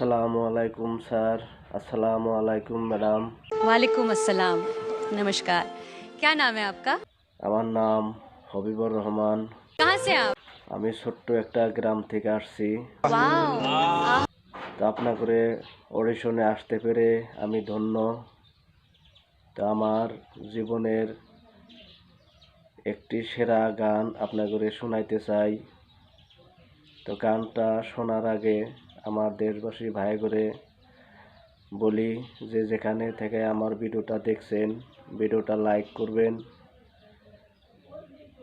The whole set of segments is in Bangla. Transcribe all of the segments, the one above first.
अस्सलामु अलैकुम सर। अस्सलामु अलैकुम मैडम। वालेकुम अस्सलाम। नमस्कार। क्या नाम है आपका? আমার নাম হবিবুর রহমান। कहाँ से आप? আমি ছোট্ট একটা গ্রাম থেকে আসছি। वाओ। তো আপনাদের অডিশনে আসতে পেরে আমি ধন্য। তো আমার জীবনের একটি সেরা গান আপনাদের শোনাইতে চাই। তো গানটা শোনার আগে আমার দেশবাসী ভাই করে বলি যে যেখানে থেকে আমার ভিডিওটা দেখছেন ভিডিওটা লাইক করবেন,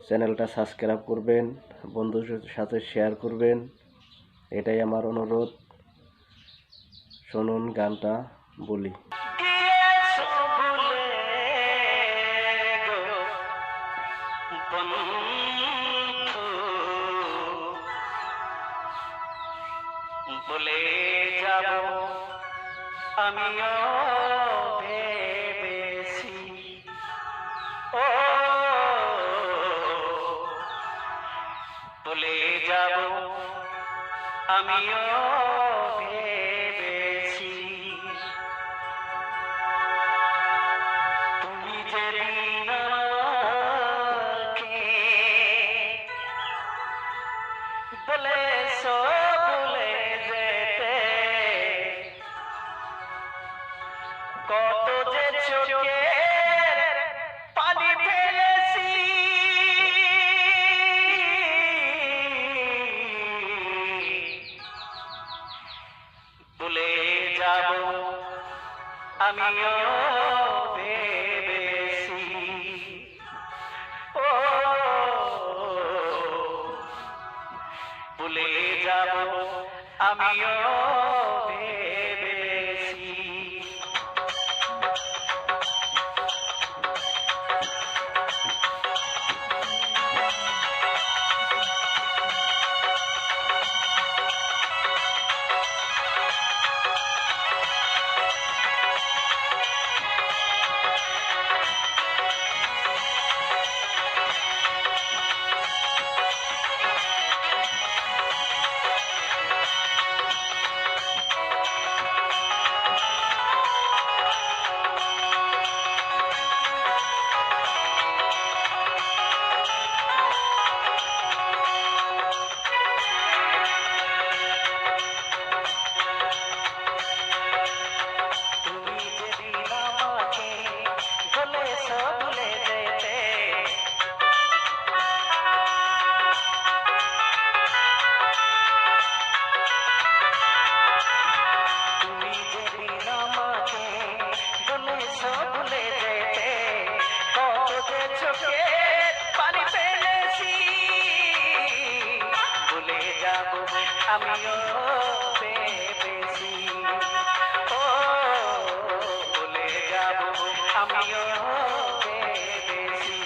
চ্যানেলটা সাবস্ক্রাইব করবেন, বন্ধুদের সাথে শেয়ার করবেন, এটাই আমার অনুরোধ। শুনুন গানটা বলি। বলে যাব আমিও ভেবেছি, ও বলে যাব আমিও ভেবেছি, তুমি যেদিন আমাকে বলেছো ভুলে যেতে, কত যে চোখে পানি ফেলেছি, ভুলে যাব আমিও ভেবেছি, ও ভুলে যাব আমিও ভেবেছি। আমিও ভেবেছি, ও ভুলে যাব আমিও ভেবেছি।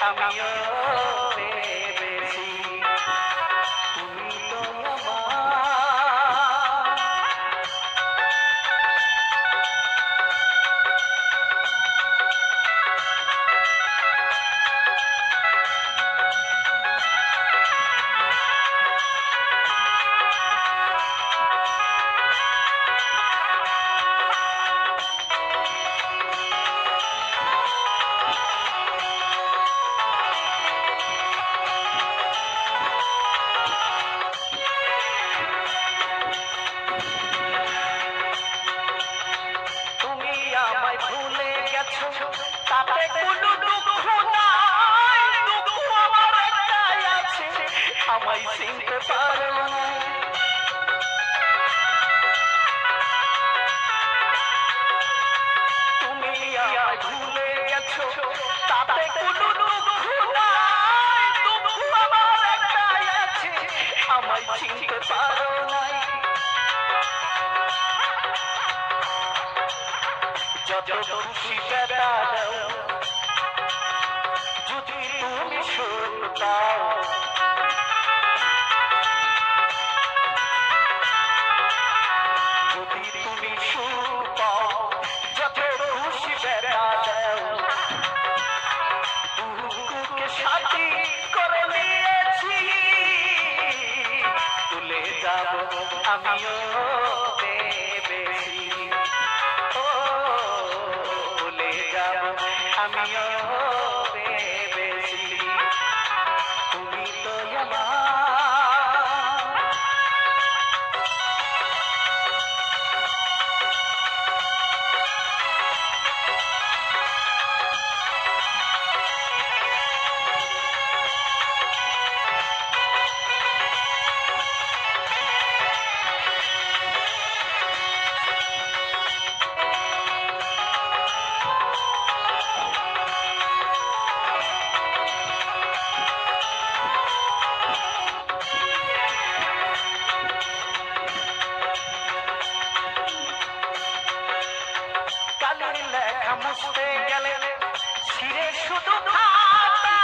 আমিও ভেবেছি তুমি তো আমার। তুমি আমায় ভুলে গেছো তাতে কোনো দুঃখ নাই, দুঃখ আমার একটাই আছে, আমায় চিনতে পারো না। তুমি আমায় ভুলে গেছো তাতে কোনো দুঃখ নাই, দুঃখ আমার একটাই আছে, আমায় চিনতে পারো নাই। যত খুশি বেটা দাও যদি তুমি সুখ দাও, যদি তুমি সুখ পাও, যত খুশি বেটা দাও বুকুকে সাথী করে নিয়েছি, তুলে যাব আমিও ভেবেছি ও ভুলে যাব আমিও ভেবেছি তুমি তো আমার। কালের লেখা মুছতে গেলে ছিঁড়ে শুধু খাতা,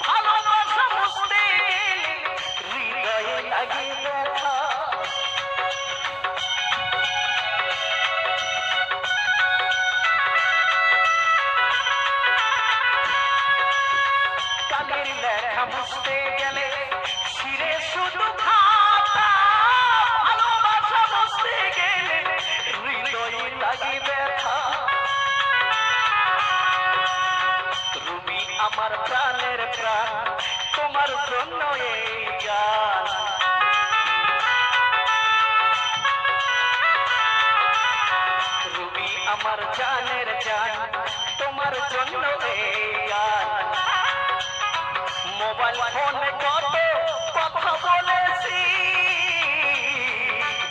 ভালোবাসা মুছতে গেলে হৃদয়ে লাগে ব্যথা। কালের লেখা মুছতে গেলে ছিঁড়ে শুধু খাতা, ভালোবাসা মুছতে গেলে হৃদয়ে লাগে ব্যথা। রুমি আমার প্রাণের প্রাণ, তোমার জন্য এই গান। রুমি আমার জানের জান, তোমার জন্য এই গান। মোবাইল ফোনে কত কথা বলেছি,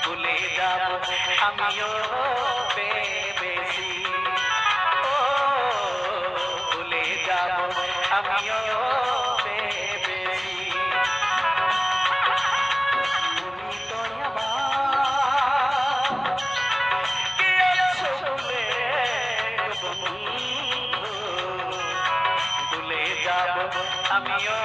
ভুলে যাব আমিও ভেবেছি ও ভুলে যাব আমিও ভেবেছি তুমি তো আমার। কে আছো ভুলে বন্ধু, ভুলে যাব আমিও